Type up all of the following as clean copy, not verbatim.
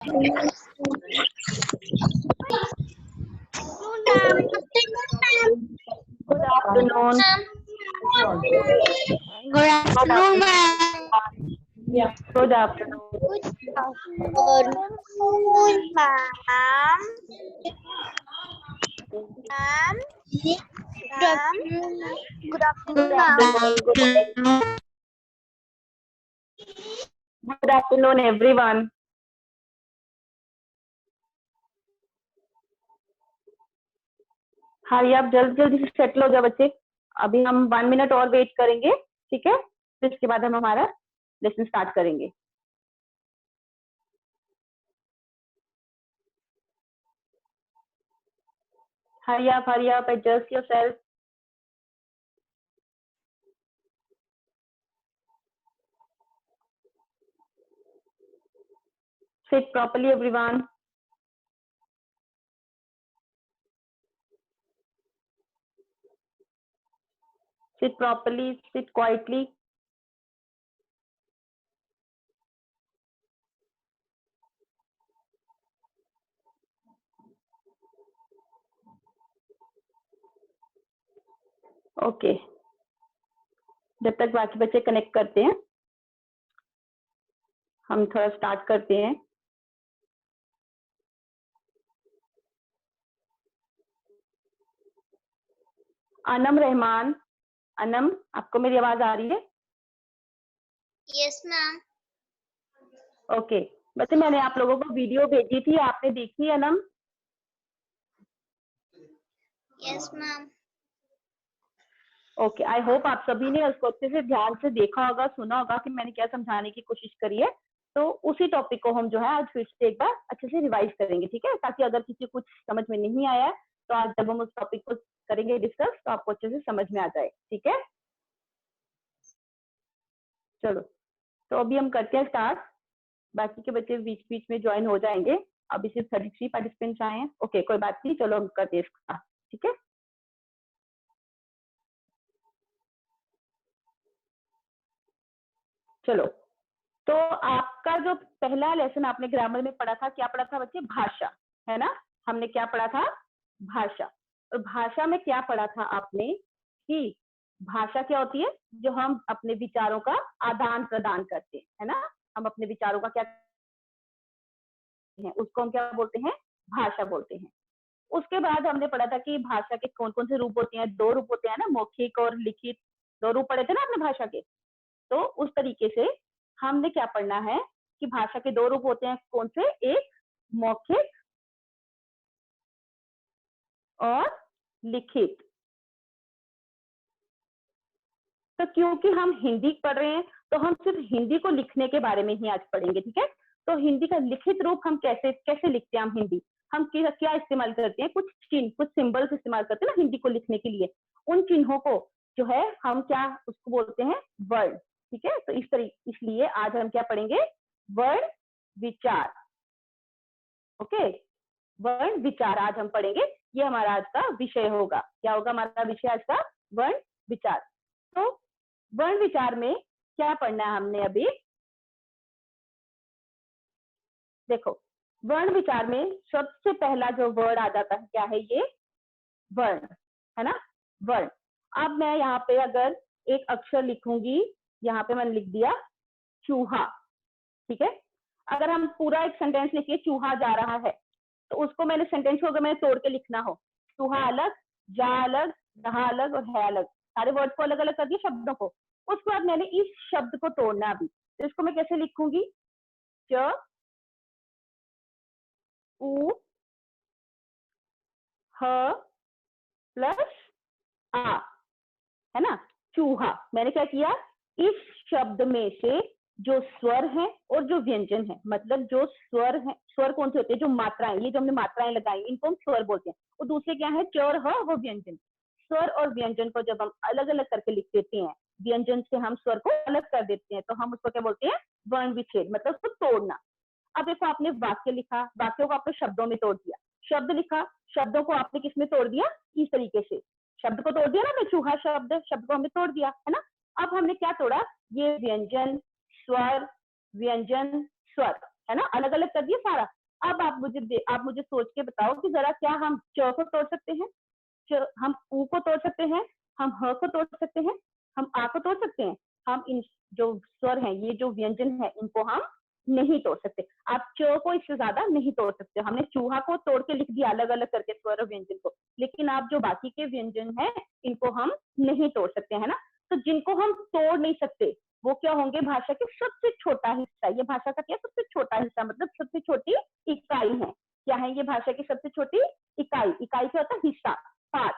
Good afternoon. Good afternoon, ma'am. Yeah, good afternoon. Good afternoon, ma'am. Good afternoon, Good afternoon. Good afternoon, everyone. हाँ, ये आप जल्दी जल्दी से सेटल हो जाओ बच्चे। अभी हम 1 मिनट और वेट करेंगे, ठीक है? फिर इसके बाद हम हमारा लेसन स्टार्ट करेंगे। Hurry up, adjust yourself. Sit properly, everyone. Sit properly, sit quietly. Okay, जब तक बाकी बच्चे कनेक्ट करते हैं हम थोड़ा स्टार्ट करते हैं। अनम रहमान, अनम, आपको मेरी आवाज आ रही है? Yes ma'am. ओके, बच्चे मैंने आप लोगों को वीडियो भेजी थी, आपने देखी Anam? Yes ma'am. Okay, I hope आप सभी ने उसको अच्छे से ध्यान से देखा होगा, सुना होगा कि मैंने क्या समझाने की कोशिश करी है। तो उसी टॉपिक को हम जो है आज फिर से एक बार अच्छे से रिवाइज करेंगे, ठीक है? ताकि अगर किसी कुछ समझ में नहीं आया तो आज जब हम उस टॉपिक को करेंगे डिस्कस तो आपको अच्छे से समझ में आ जाए, ठीक है? चलो, तो अभी हम करते हैं स्टार्ट। बाकी के बच्चे बीच बीच में ज्वाइन हो जाएंगे। अभी सिर्फ 33 पार्टिसिपेंट्स आए हैं। ओके, कोई बात नहीं, चलो हम करते हैं इसका, ठीक है? चलो, तो आपका जो पहला लेसन आपने ग्रामर में पढ़ा था, क्या पढ़ा था बच्चे? भाषा, है ना? हमने क्या पढ़ा था? भाषा। और भाषा में क्या पढ़ा था आपने कि भाषा क्या होती है? जो हम अपने विचारों का आदान प्रदान करते हैं, है ना? हम अपने विचारों का क्या है, उसको हम क्या बोलते हैं? भाषा बोलते हैं। उसके बाद हमने पढ़ा था कि भाषा के कौन कौन से रूप होते हैं? 2 रूप होते हैं ना, मौखिक और लिखित। 2 रूप पढ़े थे ना आपने भाषा के। तो उस तरीके से हमने क्या पढ़ना है कि भाषा के 2 रूप होते हैं, कौन से? एक मौखिक और लिखित। तो क्योंकि हम हिंदी पढ़ रहे हैं तो हम सिर्फ हिंदी को लिखने के बारे में ही आज पढ़ेंगे, ठीक है? तो हिंदी का लिखित रूप हम कैसे कैसे लिखते हैं? हम हिंदी हम क्या इस्तेमाल करते हैं? कुछ चिन्ह, कुछ सिंबल्स इस्तेमाल करते हैं ना हिंदी को लिखने के लिए। उन चिन्हों को जो है हम क्या उसको बोलते हैं? वर्ण, ठीक है? तो इसलिए आज हम क्या पढ़ेंगे? वर्ण विचार। ओके, वर्ण विचार आज हम पढ़ेंगे। ये हमारा आज का विषय होगा। क्या होगा हमारा विषय आज का? वर्ण विचार। तो वर्ण विचार में क्या पढ़ना है हमने अभी? देखो, वर्ण विचार में सबसे पहला जो वर्ड आ जाता है क्या है? ये वर्ण, है ना? वर्ण। अब मैं यहाँ पे अगर एक अक्षर लिखूंगी, यहाँ पे मैंने लिख दिया चूहा, ठीक है? अगर हम पूरा एक सेंटेंस लिखिए चूहा जा रहा है, तो उसको मैंने सेंटेंस को अगर मैंने तोड़ के लिखना हो, चूहा अलग, जा अलग, रहा अलग और है अलग, सारे वर्ड को अलग अलग कर दिया, शब्दों को। उसके बाद मैंने इस शब्द को तोड़ना अभी, तो इसको मैं कैसे लिखूंगी? च उ ह प्लस आ, है ना? चूहा। मैंने क्या किया? इस शब्द में से जो स्वर है और जो व्यंजन है, मतलब जो स्वर है, स्वर कौन से होते हैं? जो मात्राएं, ये जो हमने मात्राएं लगाई इनको हम स्वर बोलते हैं। और दूसरे क्या है? च और ह, वो व्यंजन। स्वर और व्यंजन को जब हम अलग अलग करके लिख देते हैं, व्यंजन से हम स्वर को अलग कर देते हैं, तो हम उसको क्या बोलते हैं? वर्ण विच्छेद, मतलब उसको तोड़ना। अब देखो, आपने वाक्य लिखा, वाक्यों को आपने शब्दों में तोड़ दिया। शब्द लिखा, शब्दों को आपने किसमें तोड़ दिया? इस तरीके से शब्द को तोड़ दिया ना, मैं चूहा शब्द को हमने तोड़ दिया, है ना? अब हमने क्या तोड़ा? ये व्यंजन, स्वर, व्यंजन, स्वर, है ना, अलग अलग कर दिया सारा। अब आप मुझे सोच के बताओ कि जरा क्या हम च को तोड़ सकते हैं, हम ऊ को तोड़ सकते हैं, हम ह को तोड़ सकते हैं, हम आ को तोड़ सकते हैं। हम इन जो स्वर हैं, ये जो व्यंजन है, इनको हम नहीं तोड़ सकते। आप च को इससे ज्यादा नहीं तोड़ सकते। हमने चूहा को तोड़ के लिख दिया अलग अलग करके स्वर और व्यंजन को, लेकिन आप जो बाकी के व्यंजन हैं इनको हम नहीं तोड़ सकते, है ना। तो जिनको हम तोड़ नहीं सकते वो क्या होंगे, भाषा के सबसे छोटा हिस्सा। ये भाषा का क्या सबसे छोटा हिस्सा, मतलब सबसे छोटी इकाई है। क्या है ये भाषा की सबसे छोटी इकाई? इकाई क्या होता है? हिस्सा, पार्ट,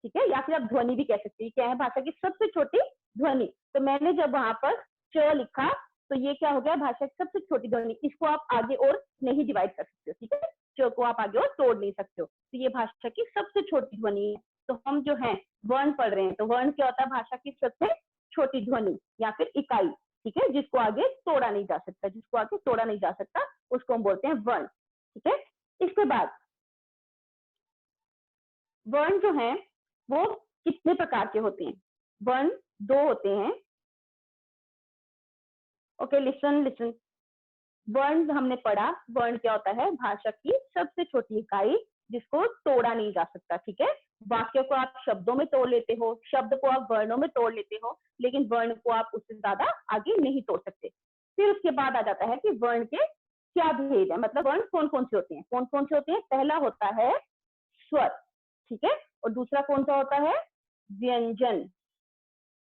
ठीक है, या फिर आप ध्वनि भी कह सकते हैं। क्या है भाषा की सबसे छोटी ध्वनि। तो मैंने जब वहां पर च लिखा तो ये क्या हो गया, भाषा की सबसे छोटी ध्वनि। इसको आप आगे और नहीं डिवाइड कर सकते हो, ठीक है, च को आप आगे और तोड़ नहीं सकते हो। तो ये भाषा की सबसे छोटी ध्वनि है। तो हम जो है वर्ण पढ़ रहे हैं, तो वर्ण क्या होता है? भाषा की सबसे छोटी ध्वनि या फिर इकाई, ठीक है, जिसको आगे तोड़ा नहीं जा सकता, जिसको आगे तोड़ा नहीं जा सकता उसको हम बोलते हैं वर्ण, ठीक है। इसके बाद वर्ण जो है वो कितने प्रकार के होते हैं? वर्ण दो होते हैं। Okay, listen listen. वर्ण हमने पढ़ा, वर्ण क्या होता है? भाषा की सबसे छोटी इकाई जिसको तोड़ा नहीं जा सकता, ठीक है। वाक्य को आप शब्दों में तोड़ लेते हो, शब्द को आप वर्णों में तोड़ लेते हो, लेकिन वर्ण को आप उससे ज्यादा आगे नहीं तोड़ सकते। फिर उसके बाद आ जाता है कि वर्ण के क्या भेद है, मतलब वर्ण कौन कौन से होते हैं? कौन कौन से होते हैं? पहला होता है स्वर, ठीक है, और दूसरा कौन सा होता है? व्यंजन,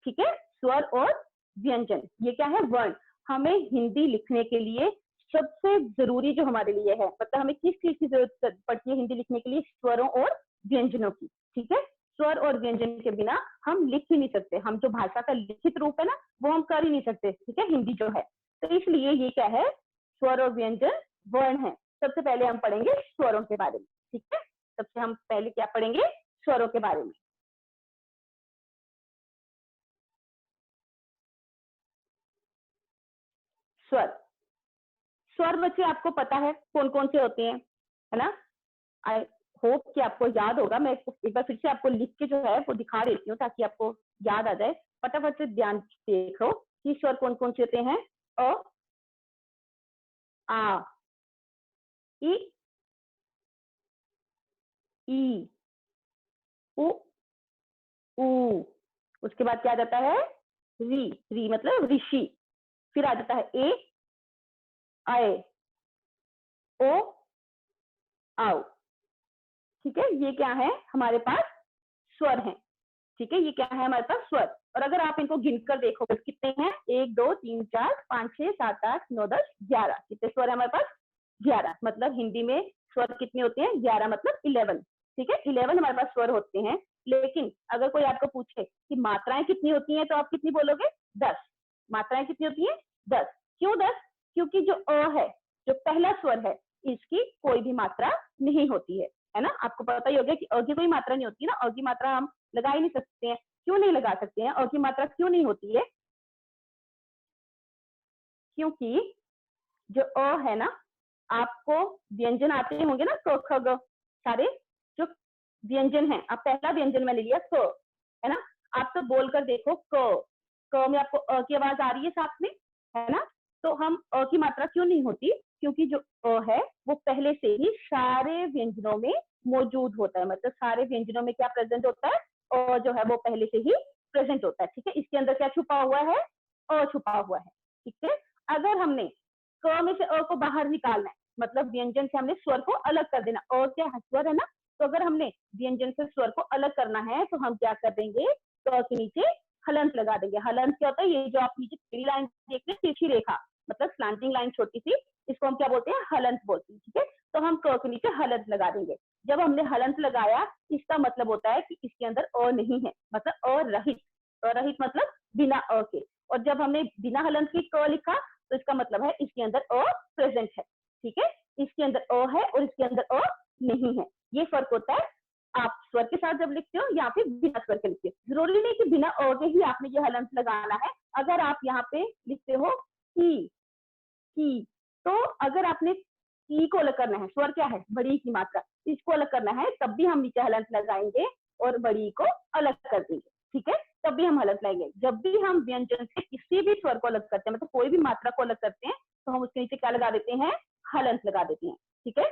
ठीक है। स्वर और व्यंजन, ये क्या है? वर्ण। हमें हिंदी लिखने के लिए सबसे जरूरी जो हमारे लिए है, मतलब हमें किस चीज की जरूरत पड़ती है हिंदी लिखने के लिए? स्वरों और व्यंजनों की, ठीक है। स्वर और व्यंजन के बिना हम लिख ही नहीं सकते। हम जो भाषा का लिखित रूप है ना वो हम कर ही नहीं सकते, ठीक है, हिंदी जो है। तो इसलिए ये क्या है? स्वर और व्यंजन वर्ण है। सबसे पहले हम पढ़ेंगे स्वरों के बारे में, ठीक है। सबसे हम पहले क्या पढ़ेंगे? स्वरों के बारे में। स्वर, स्वर बच्चे आपको पता है कौन कौन से होते हैं, है ना। आई होप कि आपको याद होगा। मैं एक बार फिर से आपको लिख के जो है वो दिखा देती हूँ ताकि आपको याद आ जाए। फटाफट से ध्यान देखो कि स्वर कौन कौन से होते हैं। अ, आ, इ, ई, उ, ऊ। उसके बाद क्या आ जाता है? री, री मतलब ऋषि। फिर आ जाता है ए, आए, ओ, आओ, ठीक है। ये क्या है? हमारे पास स्वर है, ठीक है। ये क्या है? हमारे पास स्वर। और अगर आप इनको गिनकर देखोगे कितने हैं? 1 2 3 4 5 6 7 8 9 10 11। कितने स्वर है हमारे पास? 11। मतलब हिंदी में स्वर कितने होते हैं? 11, मतलब 11, ठीक है। 11 हमारे पास स्वर होते हैं। लेकिन अगर कोई आपको पूछे कि मात्राएं कितनी होती हैं, तो आप कितनी बोलोगे? 10। मात्राएं कितनी होती हैं? 10। क्यों 10? क्योंकि जो अ है, जो पहला स्वर है, इसकी कोई भी मात्रा नहीं होती है ना। आपको पता ही हो गया कि अ की कोई मात्रा नहीं होती ना। अ की मात्रा हम लगा ही नहीं सकते हैं। क्यों नहीं लगा सकते हैं? अ की मात्रा क्यों नहीं होती है? क्योंकि जो अ है ना, आपको व्यंजन आते होंगे ना, क ख ग, सारे जो व्यंजन है। अब पहला व्यंजन मैंने लिया क, है ना। आप तो बोलकर देखो क में आपको अ की आवाज आ रही है साथ में, है ना। तो हम अ की मात्रा क्यों नहीं होती? क्योंकि जो अ है वो पहले से ही सारे व्यंजनों में मौजूद होता है। मतलब सारे व्यंजनों में क्या प्रेजेंट होता है? अ जो है वो पहले से ही प्रेजेंट होता है, ठीक है। इसके अंदर क्या छुपा हुआ है? अ छुपा हुआ है, ठीक है। अगर हमने क में से अ को बाहर निकालना है, मतलब व्यंजन से हमने स्वर को अलग कर देना। अ क्या है? स्वर है ना। तो अगर हमने व्यंजन से स्वर को अलग करना है तो हम क्या कर देंगे? क के नीचे हलंत लगा देंगे। हलंत क्या होता है? ये जो आप नीचे पीली लाइन देख रहे हैं, तिरछी रेखा, मतलब स्लांटिंग लाइन छोटी सी, इसको हम क्या बोलते हैं? हलंत बोलते हैं, ठीक है। तो हम क के नीचे हलंत लगा देंगे। जब हमने हलंत लगाया, इसका मतलब होता है कि इसके अंदर अ नहीं है, मतलब अरहित। अरहित मतलब बिना अ के। और जब हमने बिना हलंत की क लिखा तो इसका मतलब है इसके अंदर अ प्रेजेंट है, ठीक है। इसके अंदर अ है और इसके अंदर अ नहीं है। ये फर्क होता है आप स्वर के साथ जब लिखते हो या फिर बिना स्वर के लिखते हो। जरूरी नहीं कि बिना अ के ही आपने ये हलंत लगाना है। अगर आप यहाँ पे लिखते हो की, तो अगर आपने की को अलग करना है, स्वर क्या है? बड़ी की मात्रा, इसको अलग करना है, तब भी हम नीचे हलंत लगाएंगे और बड़ी को अलग कर देंगे, ठीक है। तब भी हम हलंत लगाएंगे। जब भी हम व्यंजन से किसी भी स्वर को अलग करते हैं, मतलब कोई भी मात्रा को अलग करते हैं, तो हम उसके नीचे क्या लगा देते हैं, हलंत लगा देते हैं। ठीक है,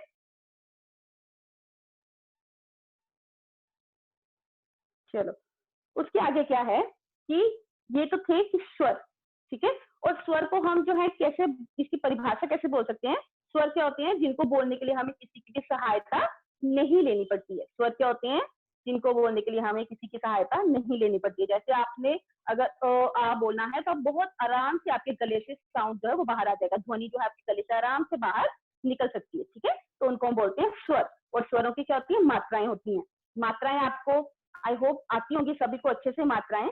चलो उसके आगे क्या है कि ये तो थे कि स्वर, ठीक है, और स्वर को हम जो है कैसे, इसकी परिभाषा कैसे बोल सकते हैं। स्वर क्या होते हैं, जिनको बोलने के लिए हमें किसी की सहायता नहीं लेनी पड़ती है। स्वर क्या होते हैं, जिनको बोलने के लिए हमें किसी की सहायता नहीं लेनी पड़ती है। जैसे आपने अगर आ बोलना है तो आप बहुत आराम से आपके गले से साउंड जो है वो बाहर आ जाएगा, ध्वनि जो है आपके गले से आराम से बाहर निकल सकती है। ठीक है, तो उनको हम बोलते हैं स्वर। और स्वरों की क्या होती है, मात्राएं होती हैं। मात्राएं आपको आई होप आती होंगी सभी को अच्छे से मात्राएं।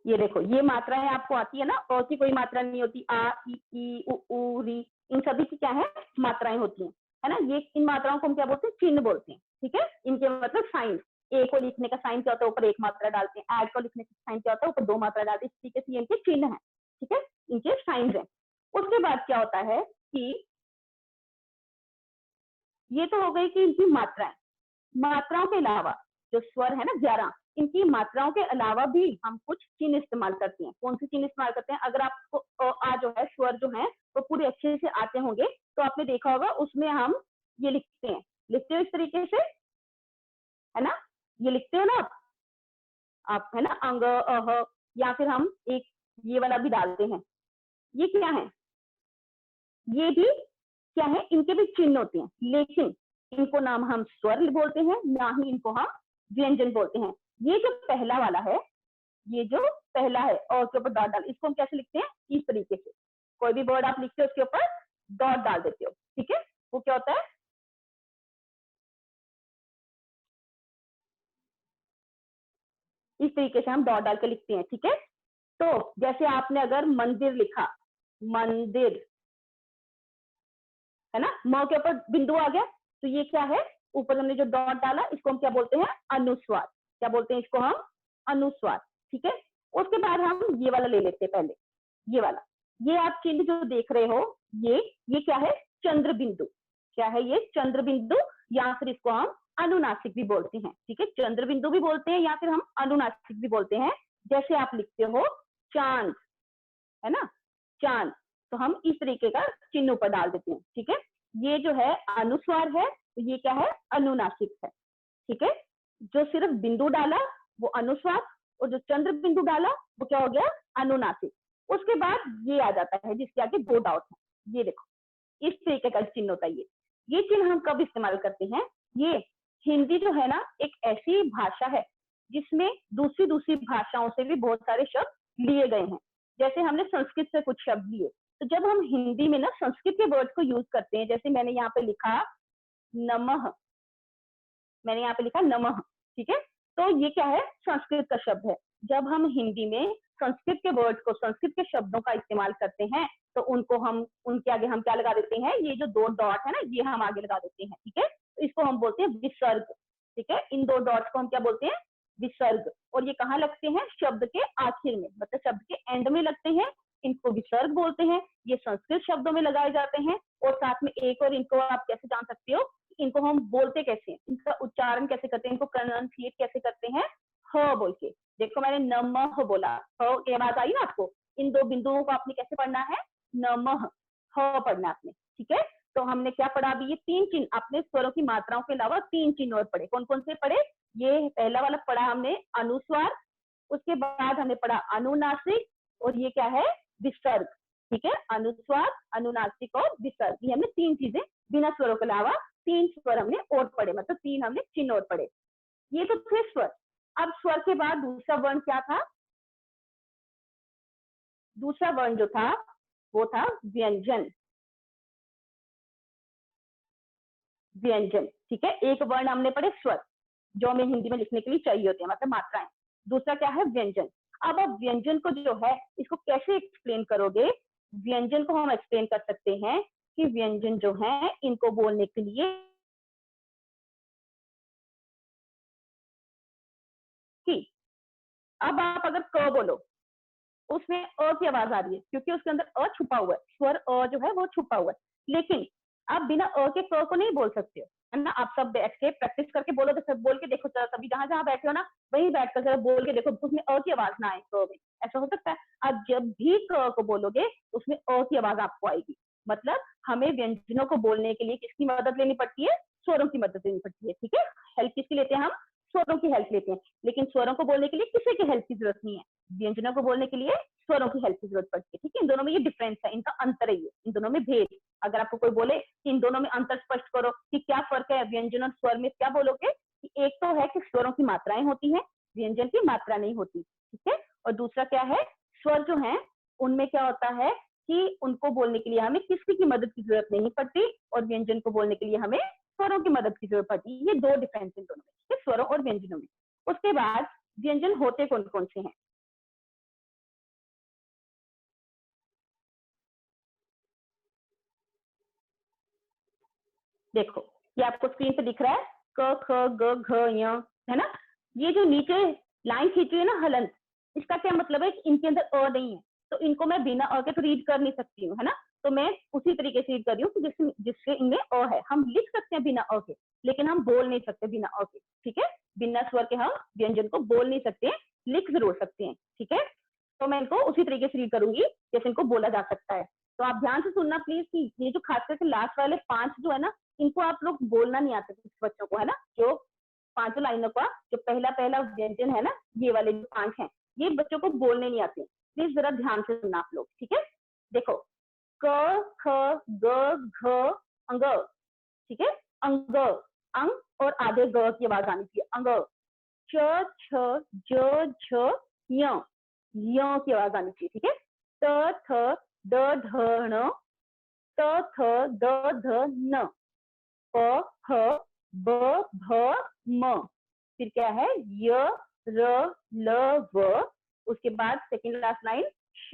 ये देखो, ये मात्राएं आपको आती है ना, अ की कोई मात्रा नहीं होती, आ ई उ री, इन सभी की क्या है, मात्राएं होती हैं, है ना। ये इन मात्राओं को हम क्या बोलते हैं, चिन्ह बोलते हैं। ठीक है, इनके मतलब साइन, ए को लिखने का साइन क्या होता है, ऊपर एक मात्रा डालते हैं, ऐड को लिखने का साइन क्या होता है, ऊपर दो मात्रा डालते हैं। इस तरीके से इनके चिन्ह है। ठीक है, इनके साइन है। उसके बाद क्या होता है कि ये तो हो गई कि इनकी मात्राएं। मात्राओं के अलावा जो स्वर है ना 11, इनकी मात्राओं के अलावा भी हम कुछ चिन्ह इस्तेमाल करते हैं। कौन से चिन्ह इस्तेमाल करते हैं, अगर आपको आ जो है स्वर जो है वो पूरे अच्छे से आते होंगे तो आपने देखा होगा उसमें हम ये लिखते हो इस तरीके से, है ना, ये लिखते हो ना आप है ना, अंग अह, या फिर हम एक ये वाला भी डालते हैं। ये क्या है, ये भी क्या है, इनके भी चिन्ह होते हैं, लेकिन इनको नाम हम स्वर बोलते हैं, ना ही इनको हम व्यंजन बोलते हैं। ये जो पहला वाला है, ये जो पहला है और उसके ऊपर डॉट डाल, इसको हम कैसे लिखते हैं, इस तरीके से। कोई भी वर्ड आप लिखते हो उसके ऊपर डॉट डाल देते हो। ठीक है, वो क्या होता है, इस तरीके से हम डॉट डाल के लिखते हैं। ठीक है, तो जैसे आपने अगर मंदिर लिखा, मंदिर, है ना, म के ऊपर बिंदु आ गया, तो ये क्या है, ऊपर हमने जो डॉट डाला इसको हम क्या बोलते हैं, अनुस्वार। क्या बोलते हैं इसको हम, अनुस्वार। ठीक है, उसके बाद हम ये वाला ले लेते हैं पहले, ये वाला। ये आप चिन्ह जो देख रहे हो, ये क्या है, चंद्र बिंदु। क्या है ये, चंद्र बिंदु, या फिर इसको हम अनुनासिक भी बोलते हैं। ठीक है, चंद्र बिंदु भी बोलते हैं या फिर हम अनुनासिक भी बोलते हैं। जैसे आप लिखते हो चांद, है ना, चांद, तो हम इस तरीके का चिन्ह ऊपर डाल देते हैं। ठीक है, ये जो है अनुस्वार है, तो ये क्या है, अनुनासिक है। ठीक है, जो सिर्फ बिंदु डाला वो अनुस्वार, और जो चंद्र बिंदु डाला वो क्या हो गया, अनुनासिक। उसके बाद ये आ जाता है जिसके आगे दो डॉट है, ये देखो, इस तरीके का चिन्ह होता है। ये चिन्ह हम कब इस्तेमाल करते हैं, ये हिंदी जो है ना एक ऐसी भाषा है जिसमें दूसरी दूसरी भाषाओं से भी बहुत सारे शब्द लिए गए हैं। जैसे हमने संस्कृत से कुछ शब्द लिए, तो जब हम हिंदी में ना संस्कृत के वर्ड को यूज करते हैं, जैसे मैंने यहाँ पे लिखा नमः, मैंने यहाँ पे लिखा नमः। ठीक है, तो ये क्या है, संस्कृत का शब्द है। जब हम हिंदी में संस्कृत के वर्ड को, संस्कृत के शब्दों का इस्तेमाल करते हैं तो उनको हम, उनके आगे हम क्या लगा देते हैं, ये जो दो डॉट है ना ये हम आगे लगा देते हैं। ठीक है, तो इसको हम बोलते हैं विसर्ग। ठीक है, इन दो डॉट्स को हम क्या बोलते हैं, विसर्ग। और ये कहाँ लगते हैं, शब्द के आखिर में, मतलब शब्द के एंड में लगते हैं, इनको विसर्ग बोलते हैं। ये संस्कृत शब्दों में लगाए जाते हैं। और साथ में एक और, इनको आप कैसे जान सकते हो, इनको हम बोलते कैसे हैं, इनका उच्चारण कैसे करते हैं, इनको प्रोनाउंसिएट कैसे करते हैं, ह बोल के। देखो मैंने नमः बोला, ह की आवाज आई ना आपको, इन दो बिंदुओं को आपने कैसे पढ़ना है, नमः, ह पढ़ना आपने। ठीक है, तो हमने क्या पढ़ा अभी, ये तीन चिन्ह, आपने स्वरों की मात्राओं के अलावा तीन चिन्ह और पढ़े। कौन कौन से पढ़े, ये पहला वाला पढ़ा हमने अनुस्वार, उसके बाद हमने पढ़ा अनुनासिक, और ये क्या है, विसर्ग। ठीक है, अनुस्वार, अनुनासिक और विसर्ग, ये हमने तीन चीजें बिना स्वरों के अलावा तीन स्वर हमने और पढ़े, मतलब तीन हमने चिन्ह और पढ़े। ये तो थे स्वर। अब स्वर के बाद दूसरा वर्ण क्या था, दूसरा वर्ण जो था वो था व्यंजन। व्यंजन, ठीक है, एक वर्ण हमने पढ़े स्वर जो हमें हिंदी में लिखने के लिए चाहिए होते हैं, मतलब मात्राएं। दूसरा क्या है, व्यंजन। अब आप व्यंजन को जो है इसको कैसे एक्सप्लेन करोगे, व्यंजन को हम एक्सप्लेन कर सकते हैं कि व्यंजन जो है इनको बोलने के लिए कि, अब आप अगर क बोलो, उसमें अ की आवाज आ रही है क्योंकि उसके अंदर अ छुपा हुआ है, स्वर अ जो है वो छुपा हुआ है। लेकिन आप बिना अ के क को नहीं बोल सकते हो, है ना। आप सब बैठ के प्रैक्टिस करके बोलो, तो सब बोल के देखो, सभी जहां जहां बैठे हो ना वहीं बैठकर जरा बोल के देखो, उसमें अ की आवाज ना आए क में, ऐसा हो सकता है। आप जब भी क को बोलोगे उसमें अ की आवाज आपको आएगी। मतलब हमें व्यंजनों को बोलने के लिए किसकी मदद लेनी पड़ती है? स्वरों की मदद लेनी पड़ती है, ठीक है। हेल्प किसकी लेते हैं हम? स्वरों की हेल्प लेते हैं। लेकिन स्वरों को बोलने के लिए किसी की हेल्प की जरूरत नहीं है, व्यंजनों को बोलने के लिए स्वरों की हेल्प की जरूरत पड़ती है, ठीक है। इन दोनों में ये डिफरेंस है, इनका अंतर है, ये इन दोनों में भेद। अगर आपको कोई बोले कि इन दोनों में अंतर स्पष्ट करो कि क्या फर्क है व्यंजन और स्वर में, क्या बोलोगे? कि एक तो है कि स्वरों की मात्राएं होती हैं, व्यंजन की मात्रा नहीं होती, ठीक है। और दूसरा क्या है, स्वर जो है उनमें क्या होता है कि उनको बोलने के लिए हमें किसी की मदद की जरूरत नहीं पड़ती, और व्यंजन को बोलने के लिए हमें स्वरों की मदद की जरूरत पड़ती है। ये दो डिफरेंस इन दोनों में, ठीक है, स्वरों और व्यंजनों में। उसके बाद व्यंजन होते कौन कौन से हैं? देखो, ये आपको स्क्रीन पे दिख रहा है, क ख ग घ य, है ना। ये जो नीचे लाइन खींची है ना हलंत, इसका क्या मतलब है कि इनके अंदर अ नहीं है, तो इनको मैं बिना अ के तो रीड कर नहीं सकती हूँ, है ना। तो मैं उसी तरीके से रीड कर रही हूँ कि जिससे इनमें अ है। हम लिख सकते हैं बिना अ के, लेकिन हम बोल नहीं सकते बिना अ के, ठीक है। बिना स्वर के हम व्यंजन को बोल नहीं सकते, लिख जरूर सकते हैं, ठीक है। तो मैं इनको उसी तरीके से रीड करूंगी जैसे इनको बोला जा सकता है। तो आप ध्यान से सुनना प्लीज, कि ये जो खास करके लास्ट वाले 5 जो है ना, इनको आप लोग बोलना नहीं आता कुछ बच्चों को, है ना। जो 5 लाइनों का जो पहला पहला व्यंजन है ना, ये वाले जो 5 हैं, ये बच्चों को बोलने नहीं आते। प्लीज जरा ध्यान से सुनना आप लोग, ठीक है। देखो, क ख ग घ अंग, ठीक है। अंग, अंग और आधे ग की आवाज आनी चाहिए, अंग। च छ ज झ य, य की आवाज आनी चाहिए, ठीक है। त थ द ध ण, त थ द ध न, प फ ब भ म। फिर क्या है? य र ल व। उसके बाद सेकंड लास्ट लाइन श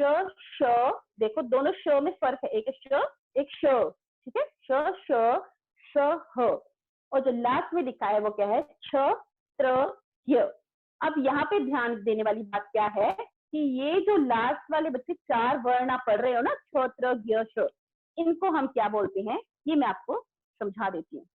श। देखो दोनों श में फर्क है, एक श एक श, ठीक है। श श स ह। और जो लास्ट में लिखा है वो क्या है? छ त्र य। अब यहाँ पे ध्यान देने वाली बात क्या है कि ये जो लास्ट वाले बच्चे 4 वर्ण आप पढ़ रहे हो ना, छ त्र य श, इनको हम क्या बोलते हैं, ये मैं आपको समझा देती हूँ।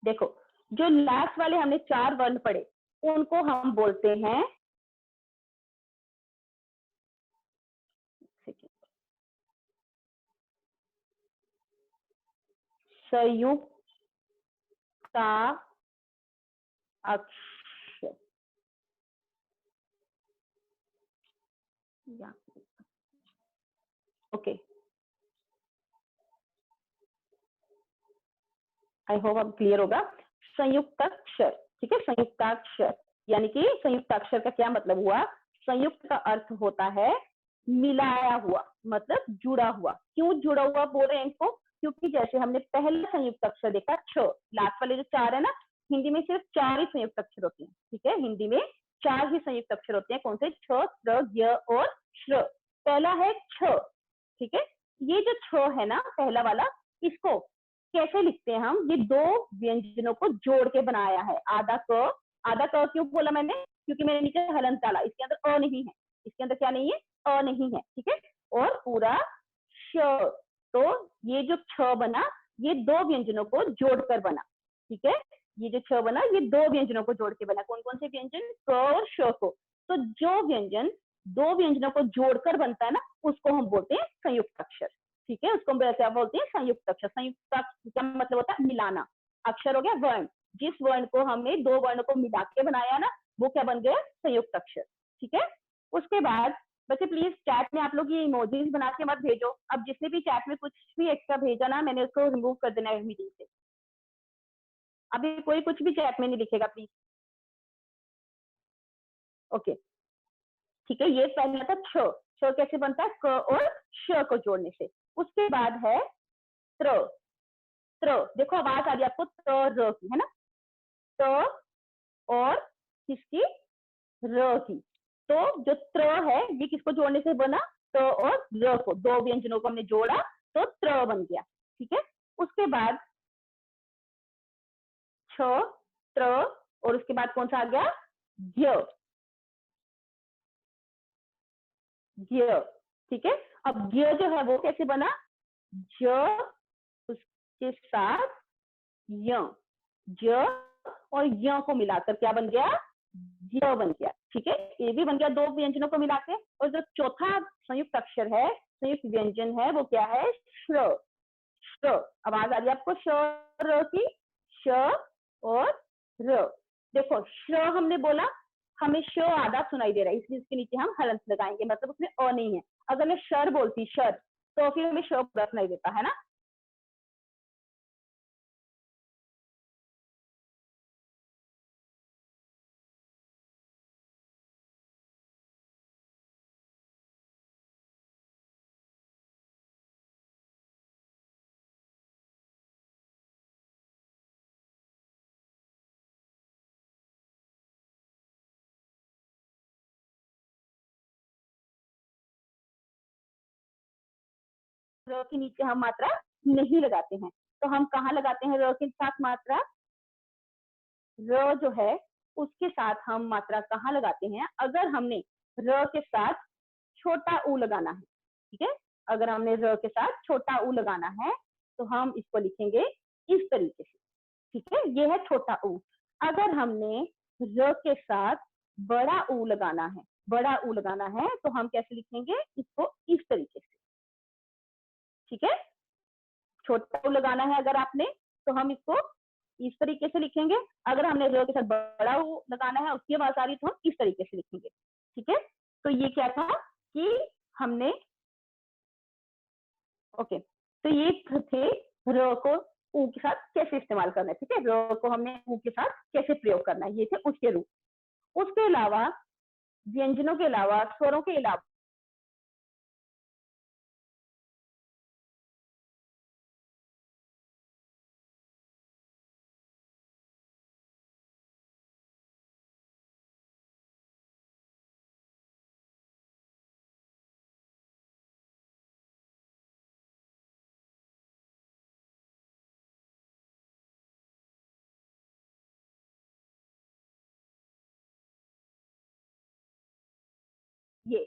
देखो, जो लास्ट वाले हमने 4 वर्ण पढ़े, उनको हम बोलते हैं, संयुक्ताक्षर। ओके, आई होप अब क्लियर होगा। संयुक्ताक्षर, ठीक है, संयुक्ताक्षर। यानी कि संयुक्ताक्षर का क्या मतलब हुआ? संयुक्त का अर्थ होता है मिलाया हुआ, मतलब जुड़ा हुआ। क्यों जुड़ा हुआ बोल रहे हैं इनको? क्योंकि जैसे हमने पहला संयुक्त अक्षर देखा छ, लास्ट वाले जो 4 है ना, हिंदी में सिर्फ 4 ही संयुक्त अक्षर होते हैं, ठीक है। हिंदी में 4 ही संयुक्त अक्षर होते हैं, कौन से? छ, त्र, य और श्र। पहला है छ, ठीक है। ये जो छ है ना, पहला वाला, इसको कैसे लिखते हैं हम? ये दो व्यंजनों को जोड़ के बनाया है। आधा क, आधा क क्यों बोला मैंने? क्योंकि मैंने नीचे हलंत डाला, इसके अंदर अ नहीं है, इसके अंदर क्या नहीं है? अ नहीं है, ठीक है। और पूरा श। तो ये जो छ बना, ये दो व्यंजनों को जोड़कर बना, ठीक है। ये जो छ बना, ये दो व्यंजनों को जोड़ के बना। कौन कौन से व्यंजन? क और श को। तो जो व्यंजन दो व्यंजनों को जोड़कर बनता है ना, उसको हम बोलते हैं संयुक्त अक्षर, ठीक है। उसको हम क्या बोलते हैं? संयुक्त अक्षर। संयुक्त का मतलब होता है मिलाना। अक्षर हो गया वर्ण, जिस वर्ण को हमने दो वर्ण को मिला के बनाया ना, वो क्या बन गया? संयुक्त अक्षर, ठीक है। उसके बाद बच्चे प्लीज चैट में आप लोग ये इमोजीज बना के मत भेजो। अब जिसने भी चैट में कुछ भी एक्स्ट्रा भेजा ना, मैंने उसको रिमूव कर देना है मीटिंग से। अभी कोई कुछ भी चैट में नहीं लिखेगा प्लीज, ओके, ठीक है। ये पहला था छ। छ कैसे बनता है? क और श को जोड़ने से। उसके बाद है त्र। त्र, देखो आवाज आ रही है आपको त र की, है ना। त और किसकी? र की। तो जो त्र है, ये किसको जोड़ने से बना? त और र को, दो व्यंजनों को हमने जोड़ा तो त्र बन गया, ठीक है। उसके बाद छ, त्र, और उसके बाद कौन सा आ गया? य। ज्य, ठीक है। अब ज्य जो है वो कैसे बना, ज उसके साथ य, ज और य को मिलाकर क्या बन गया, ज्य बन गया, ठीक है। ये भी बन गया दो व्यंजनों को मिला के। और जो चौथा संयुक्त अक्षर है, संयुक्त व्यंजन है, वो क्या है, श्र। श्र, आवाज आ रही है आपको श र की, श और र। देखो श्र हमने बोला, हमें श आधा सुनाई दे रहा है, इसलिए इसके नीचे हम हलंत लगाएंगे, मतलब उसमें अ नहीं है। अगर मैं शर बोलती, शर, तो फिर हमें श पूरा सुनाई देता है ना। र के नीचे हम मात्रा नहीं लगाते हैं, तो हम कहाँ लगाते हैं र के साथ मात्रा, र जो है उसके साथ हम मात्रा कहाँ लगाते हैं, अगर हमने र के साथ छोटा ऊ लगाना है, ठीक है। अगर हमने र के साथ छोटा ऊ लगाना है तो हम इसको लिखेंगे इस तरीके से, ठीक है। ये है छोटा ऊ। अगर हमने र के साथ बड़ा ऊ लगाना है, बड़ा ऊ लगाना है, तो हम कैसे लिखेंगे इसको, इस तरीके से, ठीक है। छोटा ऊ लगाना है अगर आपने, तो हम इसको इस तरीके से लिखेंगे। अगर हमने र के साथ बड़ा ऊ लगाना है, उसकी आवाज आ रही, तो हम इस तरीके से लिखेंगे, ठीक है। तो ये क्या था कि हमने, ओके, तो ये थे र को ऊ के साथ कैसे इस्तेमाल करना है, ठीक है। र को हमने ऊ के साथ कैसे प्रयोग करना है, ये थे उसके रूप। उसके अलावा व्यंजनों के अलावा, स्वरों के अलावा, ये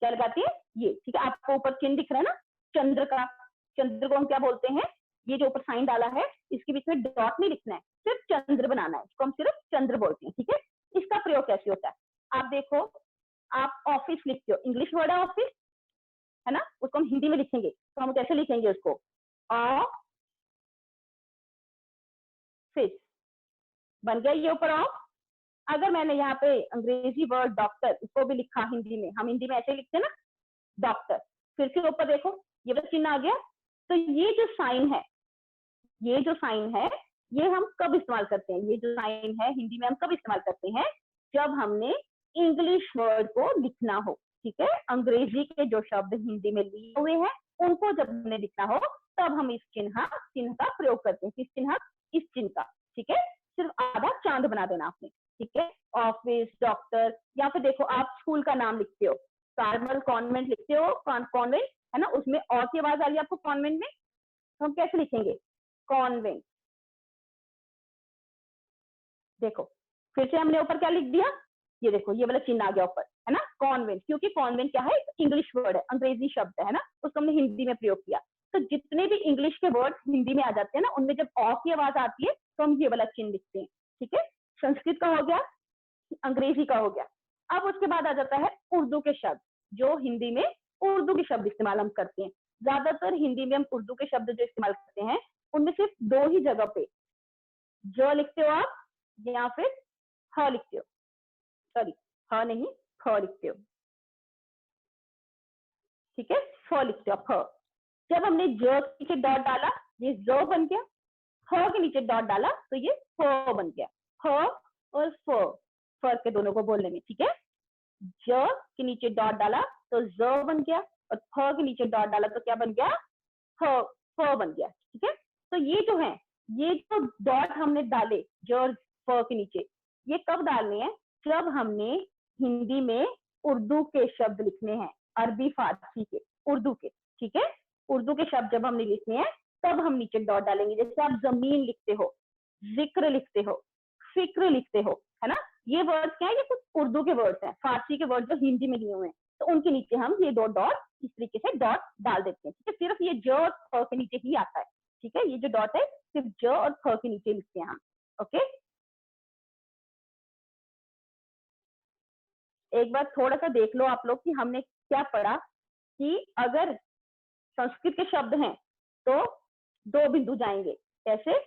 क्या लगाती है, ये, ठीक है। आपको ऊपर चिन्ह दिख रहा है ना चंद्र का, चंद्र को हम क्या बोलते हैं, ये जो ऊपर साइन डाला है, इसके बीच में डॉट नहीं लिखना है, सिर्फ चंद्र बनाना है, इसको हम सिर्फ चंद्र बोलते हैं, ठीक है। इसका प्रयोग कैसे होता है, आप देखो, आप ऑफिस लिखते हो, इंग्लिश वर्ड है ऑफिस, है ना, उसको हम हिंदी में लिखेंगे, तो हम कैसे लिखेंगे उसको, ऑफिस, बन गया ये ऊपर ऑफ। अगर मैंने यहाँ पे अंग्रेजी वर्ड डॉक्टर, इसको भी लिखा हिंदी में, हम हिंदी में ऐसे लिखते हैं ना, डॉक्टर, फिर से ऊपर देखो ये वाला चिन्ह आ गया। तो ये जो साइन है, ये जो साइन है, ये हम कब इस्तेमाल करते हैं, ये जो साइन है हिंदी में हम कब इस्तेमाल करते हैं, जब हमने इंग्लिश वर्ड को लिखना हो, ठीक है। अंग्रेजी के जो शब्द हिंदी में लिए हुए हैं, उनको जब हमने लिखना हो, तब हम इस चिन्ह का प्रयोग करते हैं। किस चिन्ह, इस चिन्ह का, ठीक है। सिर्फ आधा चांद बना देना आपने, ठीक है। ऑफिस, डॉक्टर, या फिर देखो आप स्कूल का नाम लिखते हो, कार्मल कॉन्वेंट लिखते हो, कॉन्वेंट, है ना, उसमें और की आवाज आ रही है आपको कॉन्वेंट में, तो हम कैसे लिखेंगे, कॉन्वेंट। देखो फिर से हमने ऊपर क्या लिख दिया, ये देखो ये वाला चिन्ह आ गया ऊपर, है ना, कॉन्वेंट, क्योंकि कॉन्वेंट क्या है, इंग्लिश वर्ड है, अंग्रेजी शब्द है ना, उसको हमने हिंदी में प्रयोग किया। तो जितने भी इंग्लिश के वर्ड हिंदी में आ जाते हैं ना, उनमें जब ऑ की आवाज आती है, तो हम ये वाला चिन्ह लिखते हैं, ठीक है। संस्कृत का हो गया, अंग्रेजी का हो गया। अब उसके बाद आ जाता है उर्दू के शब्द, जो हिंदी में उर्दू के शब्द इस्तेमाल हम करते हैं। ज्यादातर हिंदी में हम उर्दू के शब्द जो इस्तेमाल करते हैं, उनमें सिर्फ दो ही जगह पे जो लिखते हो आप, या फिर ह लिखते हो, सॉरी ह नहीं, फ लिखते हो, ठीक है, फ लिखते हो फ। जब हमने ज के नीचे डॉट डाला, ये ज बन गया, ह के नीचे डॉट डाला तो ये फ बन गया। ह और फ, फर्क है दोनों को बोलने में, ठीक है। ज के नीचे डॉट डाला तो ज बन गया, और फ के नीचे डॉट डाला तो क्या बन गया, फ, फ बन गया, ठीक है। तो ये जो है, ये जो डॉट हमने डाले ज और फ के नीचे, ये कब डालने हैं, जब हमने हिंदी में उर्दू के शब्द लिखने हैं, अरबी फारसी के, उर्दू के, ठीक है। उर्दू के शब्द जब हमने लिखने हैं, तब हम नीचे डॉट डालेंगे। जैसे आप जमीन लिखते हो, जिक्र लिखते हो, फिक्र लिखते हो, है ना, ये वर्ड्स क्या है, ये कुछ उर्दू के वर्ड्स हैं, फारसी के वर्ड जो हिंदी में लिए हुए हैं, तो उनके नीचे हम ये दो डॉट इस तरीके से डॉट डाल देते हैं। ठीक है, सिर्फ ये ज और थ के नीचे ही आता है। ठीक है, ये जो डॉट है सिर्फ ज और थ के नीचे लिखते हैं हम। ओके, एक बार थोड़ा सा देख लो आप लोग कि हमने क्या पढ़ा कि अगर संस्कृत के शब्द हैं तो दो बिंदु जाएंगे, कैसे?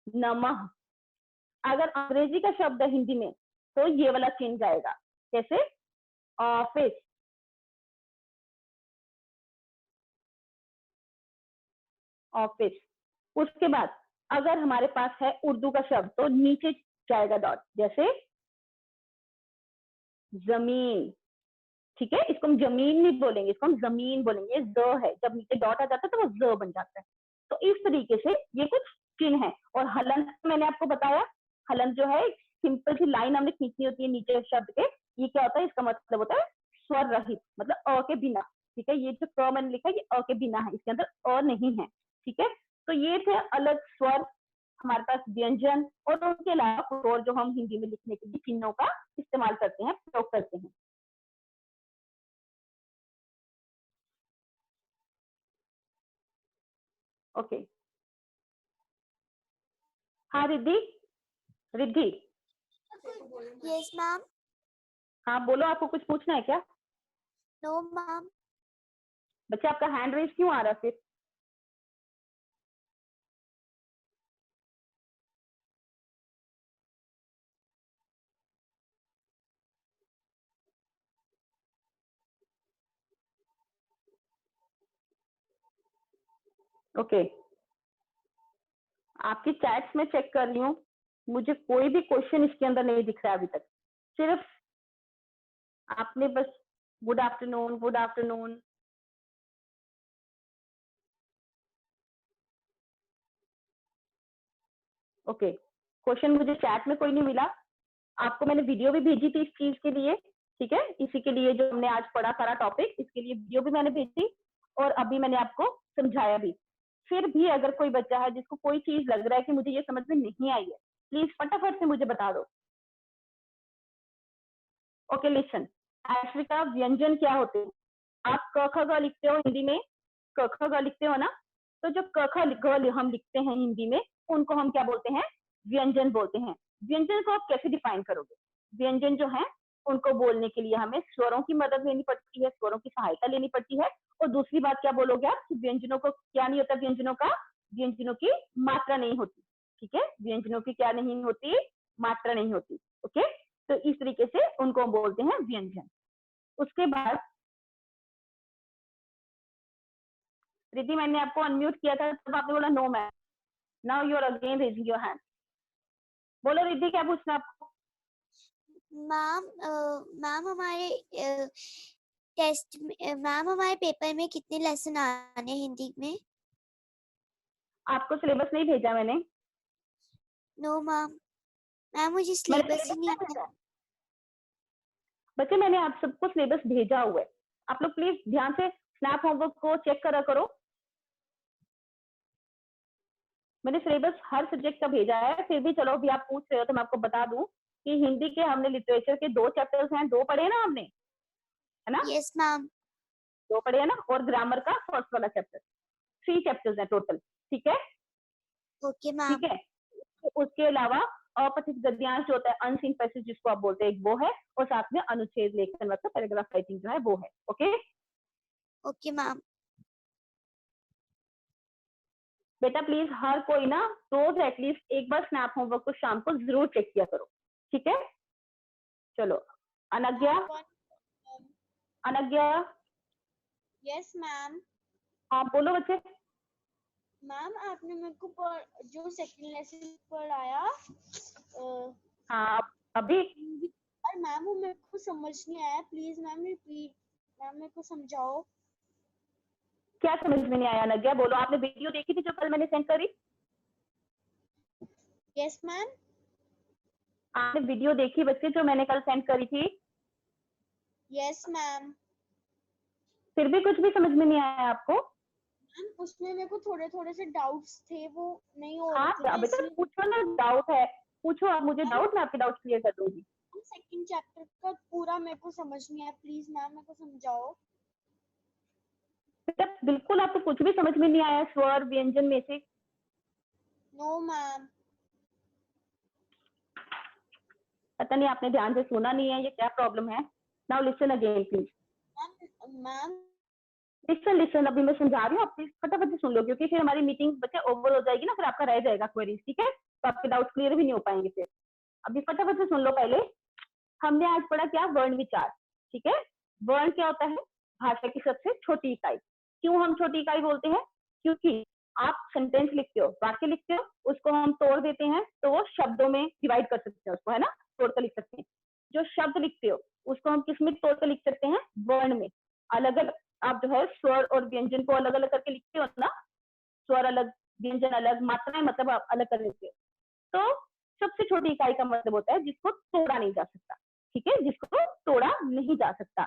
नमः। अगर अंग्रेजी का शब्द है हिंदी में तो ये वाला चिन्ह जाएगा, कैसे? ऑफिस। ऑफिस। उसके बाद अगर हमारे पास है उर्दू का शब्द तो नीचे जाएगा डॉट, जैसे जमीन। ठीक है, इसको हम जमीन नहीं बोलेंगे, इसको हम जमीन बोलेंगे। ये ज है, जब नीचे डॉट आ जाता है तो वो ज बन जाता है। तो इस तरीके से ये कुछ चिन्ह है। और हलंत मैंने आपको बताया, हलंत जो है सिंपल सी लाइन हमने खींचनी होती है नीचे शब्द के। ये क्या होता है? इसका मतलब होता है स्वर रहित, मतलब अ के बिना। ठीक है, ये जो क मैंने लिखा है ये अ के बिना है, इसके अंदर अ नहीं है। ठीक है, तो ये थे अलग स्वर, हमारे पास व्यंजन, और उनके अलावा कुछ और जो हम हिंदी में लिखने के लिए चिन्हों का इस्तेमाल करते हैं, प्रयोग करते हैं। ओके। हाँ रिद्धि, रिद्धि। Yes ma'am. हाँ बोलो, आपको कुछ पूछना है क्या? No ma'am. बच्चा आपका हैंड रेज क्यों आ रहा है फिर? ओके, आपकी चैट्स में चेक कर रही हूँ, मुझे कोई भी क्वेश्चन इसके अंदर नहीं दिख रहा है अभी तक। सिर्फ आपने बस good afternoon, good afternoon. Okay, question मुझे चैट में कोई नहीं मिला। आपको मैंने वीडियो भी भेजी थी इस चीज के लिए। ठीक है, इसी के लिए जो हमने आज पढ़ा सारा टॉपिक, इसके लिए वीडियो भी मैंने भेजी और अभी मैंने आपको समझाया भी। फिर भी अगर कोई बच्चा है जिसको कोई चीज लग रहा है कि मुझे ये समझ में नहीं आई है, प्लीज फटाफट से मुझे बता दो। ओके लिसन, एश्विका, व्यंजन क्या होते हैं? आप क ख ग लिखते हो हिंदी में, क ख ग लिखते हो ना, तो जो क ख ग हम लिखते हैं हिंदी में, उनको हम क्या बोलते हैं? व्यंजन बोलते हैं। व्यंजन को आप कैसे डिफाइन करोगे? व्यंजन जो है उनको बोलने के लिए हमें स्वरों की मदद लेनी पड़ती है, स्वरों की सहायता लेनी पड़ती है। और दूसरी बात क्या बोलोगे आप? व्यंजनों को क्या नहीं होता? व्यंजनों का, व्यंजनों की मात्रा नहीं होती। ठीक है, व्यंजनों की क्या नहीं होती? मात्रा नहीं होती। ओके, तो इस तरीके से उनको हम बोलते हैं व्यंजन। उसके बाद रिद्धि, मैंने आपको अनम्यूट किया था तब आपने बोला no ma'am, now you are again raising your hand. बोलो रिद्धि, क्या पूछना आपको? मैम मैम हमारे टेस्ट मैम हमारे पेपर में कितने लेसन आने हैं हिंदी में? आपको सिलेबस नहीं भेजा मैंने? No ma'am. मैम मुझे मैंने सिलेबस ही सिलेबस नहीं नहीं भेजा है? बच्चे मैंने आप सबको सिलेबस भेजा हुआ है, आप लोग प्लीज ध्यान से स्नैप होमवर्क को चेक करा करो। मैंने सिलेबस हर सब्जेक्ट का भेजा है, फिर भी चलो अभी आप पूछ रहे हो तो मैं आपको बता दूं कि हिंदी के हमने लिटरेचर के 2 चैप्टर्स हैं, 2 पढ़े ना हमने, है ना? Yes ma'am. 2 पढ़े है ना, और ग्रामर का फर्स्ट वाला चैप्टर, 3 चैप्टर्स हैं टोटल। ठीक है, ओके मैम। ठीक है। उसके अलावा अपठित गद्यांश जो होता है, अनसीन पैसेज जिसको आप बोलते हैं, एक वो है, और साथ में अनुच्छेद लेखन मतलब पैराग्राफ राइटिंग जो है वो है। Okay okay ma'am. बेटा, प्लीज हर कोई ना रोज एटलीस्ट एक बार स्नैप होमवर्क को शाम को जरूर चेक किया करो। ठीक है, चलो अनज्ञा, अनज्ञा। Yes ma'am. हाँ बोलो बच्चे। मैम आपने मेरे को जो सेकंड लेसन पढ़ाया हाँ अभी और मैम वो मेरे को समझ नहीं आया, प्लीज मैम रिपीट, मैम मेरे को समझाओ। क्या समझ में नहीं आया अनज्ञा? बोलो, आपने वीडियो देखी थी जो कल मैंने सेंड करी? Yes ma'am. आपने वीडियो देखी बच्चे जो मैंने कल सेंड करी थी? Yes ma'am. फिर भी कुछ भी समझ में नहीं आया आपको? मैम उसमें मेरे को थोड़े थोड़े से डाउट्स थे, वो नहीं हो रहे हाँ थे तो बेटा इसलिए। पूछो ना, डाउट है पूछो आप मुझे डाउट, मैं आपके डाउट क्लियर कर दूंगी। सेकंड चैप्टर का पूरा मेरे को समझ नहीं आया, प्लीज मैम मेरे को समझाओ। बेटा बिल्कुल आपको कुछ भी समझ में नहीं आया स्वर व्यंजन में से? No ma'am. पता नहीं आपने ध्यान से सुना नहीं है, ये क्या प्रॉब्लम है? Now listen again please. Ma'am listen, अभी मैं समझा रही हूँ, आप प्लीज फटाफट से सुन लो, क्योंकि फिर हमारी मीटिंग बच्चे ओवर हो जाएगी ना, फिर आपका रह जाएगा क्वेरीज, ठीक है? तो आपके डाउट क्लियर भी नहीं हो पाएंगे फिर। अभी फटाफट से सुन लो। पहले हमने आज पढ़ा क्या? वर्ण विचार, ठीक है? वर्ण क्या होता है? भाषा की सबसे छोटी इकाई। क्यों हम छोटी इकाई बोलते हैं? क्योंकि आप सेंटेंस लिखते हो, वाक्य लिखते हो, उसको हम तोड़ देते हैं तो वो शब्दों में डिवाइड कर सकते हैं उसको, है ना? तोड़ कर लिख सकते हैं। जो शब्द लिखते हो उसको हम किस में तोड़ कर लिख सकते हैं? वर्ण में। अलग अलग आप जो है स्वर और व्यंजन को अलग अलग करके लिखते हो ना, स्वर अलग, व्यंजन अलग, मात्राएं मतलब आप अलग कर लेते हो। तो सबसे छोटी इकाई का मतलब होता है जिसको तोड़ा नहीं जा सकता, ठीक है? जिसको तोड़ा नहीं जा सकता।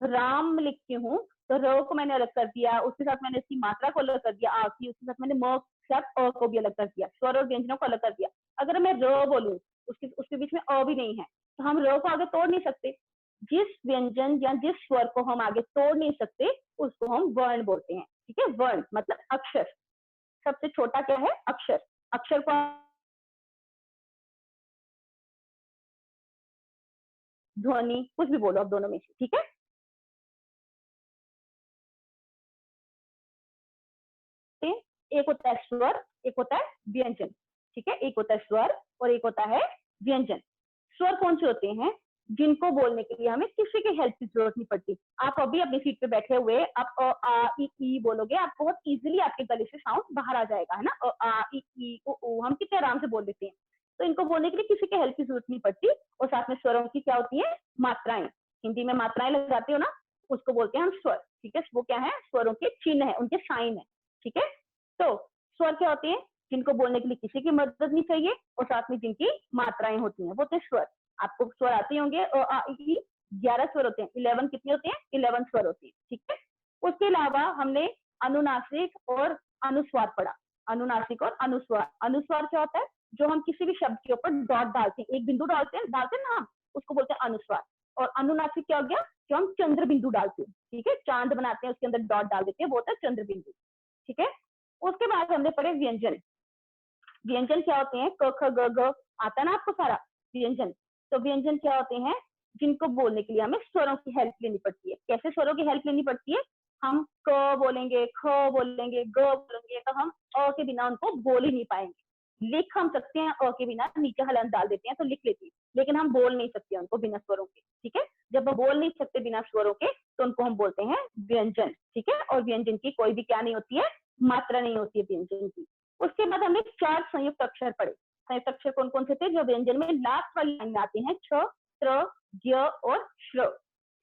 राम लिखती हूँ तो र को मैंने अलग कर दिया, उसके साथ मैंने इसकी मात्रा को अलग कर दिया आ की, उसके साथ मैंने म के साथ अ को भी अलग कर दिया, स्वर और व्यंजनों को अलग कर दिया। अगर मैं र बोलूं, उसके बीच में अ भी नहीं है, तो हम र को आगे तोड़ नहीं सकते। जिस व्यंजन या जिस स्वर को हम आगे तोड़ नहीं सकते उसको हम वर्ण बोलते हैं, ठीक है? वर्ण मतलब अक्षर। सबसे छोटा क्या है? अक्षर। अक्षर को ध्वनि कुछ भी बोलो आप दोनों में से, ठीक है? एक होता है स्वर, एक होता है व्यंजन, ठीक है? एक होता है स्वर और एक होता है व्यंजन। स्वर कौन से होते हैं? जिनको बोलने के लिए हमें किसी की हेल्प की जरूरत नहीं पड़ती। आप अभी अपनी सीट पे बैठे हुए आप अ आ इ ई बोलोगे, आप बहुत इजीली आपके गले से साउंड बाहर आ जाएगा, है ना? अ आ इ ई उ ऊ हम कितने आराम से बोल लेते हैं। तो इनको बोलने के लिए किसी की हेल्प की जरूरत नहीं पड़ती। और साथ में स्वरों की क्या होती है? मात्राएं। हिंदी में मात्राएं लगाते हो ना, उसको बोलते हैं हम स्वर, ठीक है? वो क्या है? स्वरों के चिन्ह है, उनके साइन है, ठीक है? तो स्वर क्या होते हैं? जिनको बोलने के लिए किसी की मदद नहीं चाहिए और साथ में जिनकी मात्राएं होती हैं, वो होते हैं स्वर। आपको स्वर आते होंगे, 11 स्वर होते हैं। 11 कितने होते हैं? 11 स्वर होते हैं, ठीक है? उसके अलावा हमने अनुनासिक और अनुस्वार पढ़ा। अनुनासिक और अनुस्वार। अनुस्वार क्या होता है? जो हम किसी भी शब्द के ऊपर डॉट डालते हैं, एक बिंदु डालते हैं ना, हम उसको बोलते हैं अनुस्वार। और अनुनासिक क्या हो गया? जो हम चंद्र बिंदु डालते हैं, ठीक है? चांद बनाते हैं, उसके अंदर डॉट डाल देते हैं, वो होता है चंद्र बिंदु, ठीक है? उसके बाद हमने पढ़े व्यंजन। व्यंजन क्या होते हैं? क ख ग घ आता ना आपको सारा व्यंजन। तो व्यंजन क्या होते हैं? जिनको बोलने के लिए हमें स्वरों की हेल्प लेनी पड़ती है। कैसे स्वरों की हेल्प लेनी पड़ती है? हम क बोलेंगे, ख बोलेंगे, ग बोलेंगे, तो हम अ के बिना उनको बोल ही नहीं पाएंगे। लिख हम सकते हैं अ के बिना, नीचे हलंत डाल देते हैं तो लिख लेते हैं, लेकिन हम बोल नहीं सकते उनको बिना स्वरों के, ठीक है? जब हम बोल नहीं सकते बिना स्वरों के तो उनको हम बोलते हैं व्यंजन, ठीक है? और व्यंजन की कोई भी क्या नहीं होती है? मात्रा नहीं होती है व्यंजन की। उसके बाद हमने 4 संयुक्त अक्षर पढ़े। संयुक्त अक्षर कौन कौन से थे? जो व्यंजन में लास्ट वाली लाइन में आते हैं, छ, त्र, ज्ञ और श्र,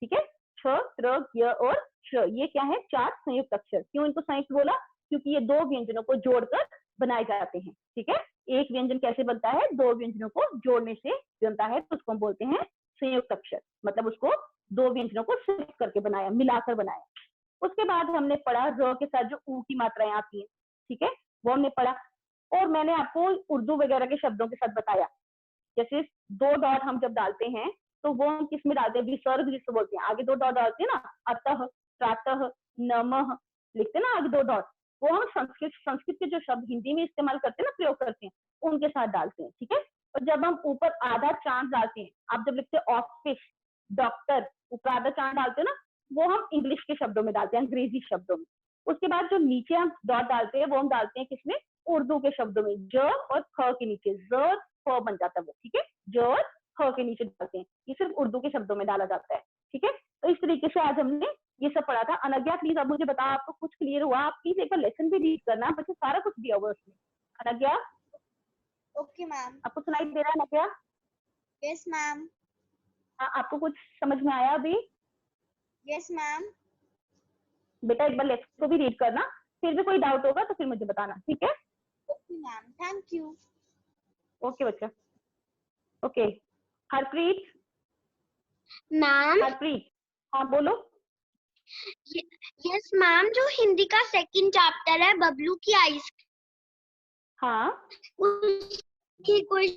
ठीक है? छ, त्र, ज्ञ और श्र, ये क्या है? 4 संयुक्त अक्षर। क्यों इनको संयुक्त बोला? क्योंकि ये 2 व्यंजनों को जोड़कर बनाए जाते हैं, ठीक है? एक व्यंजन कैसे बनता है? 2 व्यंजनों को जोड़ने से बनता है, तो उसको हम बोलते हैं संयुक्त अक्षर। मतलब उसको 2 व्यंजनों को संयुक्त करके बनाया, मिलाकर बनाया। उसके बाद हमने पढ़ा र के साथ जो ऊ की मात्राएं आती हैं, ठीक है? वो हमने पढ़ा। और मैंने आपको उर्दू वगैरह के शब्दों के साथ बताया, जैसे 2 डॉट हम जब डालते हैं तो वो हम किस में डालते हैं? विसर्ग जिसको बोलते हैं। आगे 2 डॉट डालते हैं ना, अतः, प्रातः, नमः, लिखते हैं ना आगे 2 डॉट। वो हम संस्कृत के जो शब्द हिंदी में इस्तेमाल करते हैं ना, प्रयोग करते हैं, उनके साथ डालते हैं, ठीक है? और जब हम ऊपर आधा चांद डालते हैं, आप जब लिखते हैं ऑफिस, डॉक्टर, ऊपर आधा चांद डालते हैं ना, वो हम इंग्लिश के शब्दों में डालते हैं, अंग्रेजी शब्दों में। उसके बाद जो नीचे हम डॉट डालते हैं वो हम डालते हैं किसमें? उर्दू के शब्दों में। ज और ख के नीचे ज फ बन जाता है वो, ठीक है? ज और ख के नीचे डालते हैं, ये सिर्फ उर्दू के शब्दों में डाला जाता है, ठीक है? तो इस तरीके से आज हमने ये सब पढ़ा था। अनज्ञा प्लीज अब मुझे बताओ आपको कुछ क्लियर हुआ? आप प्लीज एक बार लेसन भी रीड करना, बच्चे सारा कुछ दिया हुआ उसमें। अनज्ञा, ओके मैम। आपको सुनाई दे रहा है अनज्ञा? Yes ma'am. हाँ, आपको कुछ समझ में आया अभी? Yes ma'am. बेटा एक बार लेसन को भी रीड करना, फिर भी कोई डाउट होगा तो फिर मुझे बताना, ठीक है? Okay ma'am, thank you. Okay बच्चा, ओके। हरप्रीत, मैम। हरप्रीत, हाँ बोलो। यस मैम, जो हिंदी का सेकंड चैप्टर है बबलू की आइस, हाँ उसकी कोई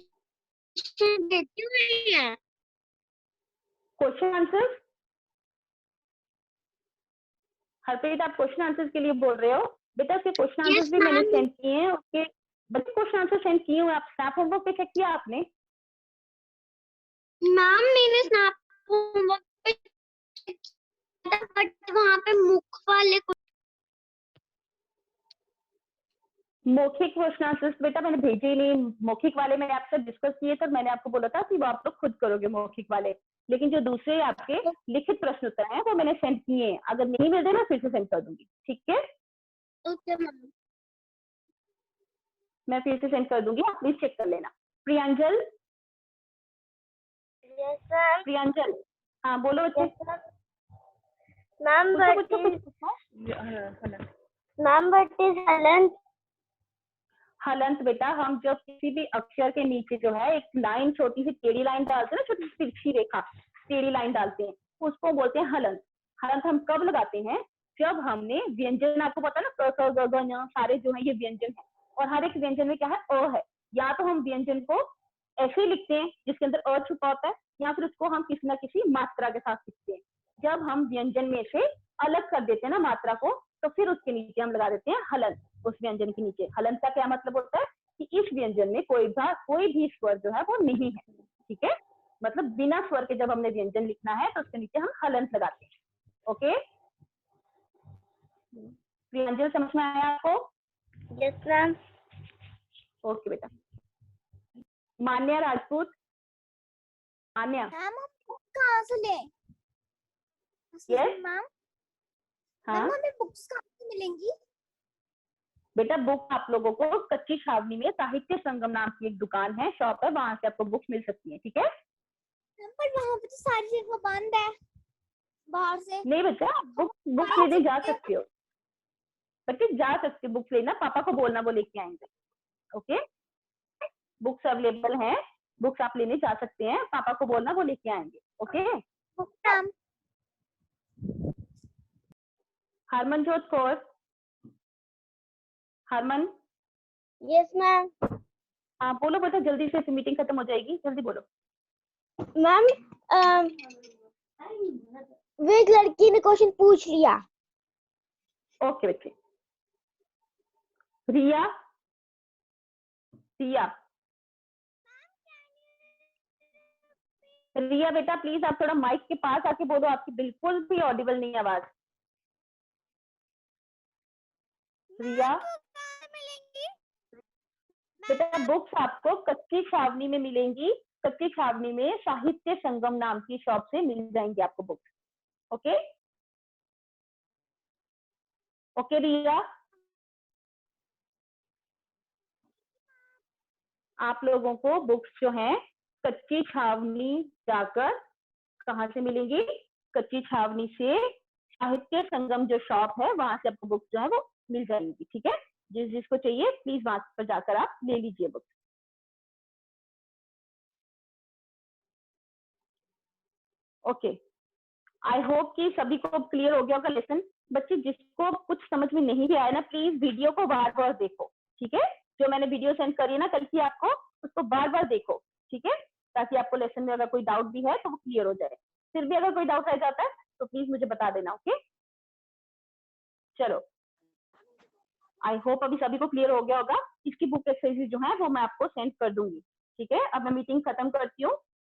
क्वेश्चन देती हुई है। क्वेश्चन आंसर, हरप्रीत आप क्वेश्चन आंसर्स के लिए बोल रहे हो? बेटा उसके क्वेश्चन आंसर्स Yes, भी मैंने ma'am. सेंड किए हैं, उसके बच्चे क्वेश्चन आंसर सेंड किए हुए, आप स्नैप होमवर्क पे चेक किया आपने? मैम मैंने स्नैप होमवर्क पे बट वहाँ पे मुख वाले मौखिक क्वेश्चन आंसर्स बेटा मैंने भेजे ही नहीं, मौखिक वाले मैंने आपसे डिस्कस किए तो मैंने आपको बोला था कि वो आप लोग खुद करोगे मौखिक वाले, लेकिन जो दूसरे आपके लिखित प्रश्न उत्तर हैं वो मैंने सेंड किए हैं, अगर नहीं मिल रहे ना फिर से सेंड कर दूंगी, ठीक है? Okay ma'am. मैं फिर से सेंड कर दूंगी, आप प्लीज चेक कर लेना। प्रियांजल, यस मैम। प्रियांजल, हाँ बोलो बच्चे। मैम बट इज हलंत। हलंत बेटा हम जब किसी भी अक्षर के नीचे जो है एक लाइन, छोटी सी टेढ़ी लाइन डालते हैं ना, छोटी सी तिरछी रेखा, टेढ़ी लाइन डालते हैं, उसको बोलते हैं हलंत। हलंत हम कब लगाते हैं? जब हमने व्यंजन, आपको पता ना क ख ग घ ञ सारे जो है ये व्यंजन है, और हर एक व्यंजन में क्या है? अ है। या तो हम व्यंजन को ऐसे लिखते हैं जिसके अंदर अ छुपा होता है, या फिर उसको हम किसी ना किसी मात्रा के साथ लिखते हैं। जब हम व्यंजन में से अलग कर देते हैं ना मात्रा को, तो फिर उसके नीचे हम लगा देते हैं हलंत। उस व्यंजन के नीचे हलंत का क्या मतलब होता है कि इस व्यंजन में कोई भी स्वर जो है वो नहीं है, ठीक है? मतलब बिना स्वर के जब हमने व्यंजन लिखना है तो उसके नीचे हम हलंत लगाते हैं। ओके प्रियंजल, समझ में आया आपको? Yes ma'am. ओके बेटा। मान्या राजपूत, मान्या, मैम हम कहाँ से ले? यस, मैम हाँ हमें बुक्स कहाँ से मिलेंगी? बेटा बुक आप लोगों को कच्ची छावनी में साहित्य संगम नाम की एक दुकान है, शॉप है, वहां से आपको बुक्स मिल सकती है, ठीक है? पर वहाँ पे तो सारी जगह बंद है बाहर से। नहीं बेटा, बुक्स लेने जा सकते हो बच्चे, जा सकते हो बुक्स लेना, पापा को बोलना वो लेके आएंगे। ओके बुक्स अवेलेबल हैं, बुक्स आप लेने जा सकते हैं, पापा को बोलना वो लेके आएंगे। Okay ma'am. Harmanjot Kaur, Harman, yes ma'am. हाँ बोलो बेटा, जल्दी से मीटिंग खत्म हो जाएगी, जल्दी बोलो। मैम वो एक लड़की ने क्वेश्चन पूछ लिया। ओके बच्चे। रिया, रिया, रिया बेटा प्लीज आप थोड़ा माइक के पास आके बोलो, आपकी बिल्कुल भी ऑडिबल नहीं है आवाज। रिया बेटा बुक्स आपको कच्ची छावनी में मिलेंगी, कच्ची छावनी में साहित्य संगम नाम की शॉप से मिल जाएंगी आपको बुक्स। ओके ओके रिया, आप लोगों को बुक्स जो हैं कच्ची छावनी जाकर कहाँ से मिलेंगी? कच्ची छावनी से साहित्य संगम जो शॉप है वहां से आपको बुक्स जो है वो मिल जाएंगी, ठीक है? जिस जिसको चाहिए प्लीज वहां पर जाकर आप ले लीजिए बुक्स। ओके आई होप कि सभी को क्लियर हो गया होगा लेसन। बच्चे जिसको कुछ समझ में नहीं भी आया ना, प्लीज वीडियो को बार बार देखो, ठीक है? जो मैंने वीडियो सेंड करी है ना कल की आपको, उसको बार बार देखो, ठीक है? ताकि आपको लेसन में अगर कोई डाउट भी है तो वो क्लियर हो जाए। फिर भी अगर कोई डाउट रह जाता है तो प्लीज मुझे बता देना। ओके चलो आई होप अभी सभी को क्लियर हो गया होगा। इसकी बुक एक्सरसाइज जो है वो मैं आपको सेंड कर दूंगी, ठीक है? अब मैं मीटिंग खत्म करती हूँ।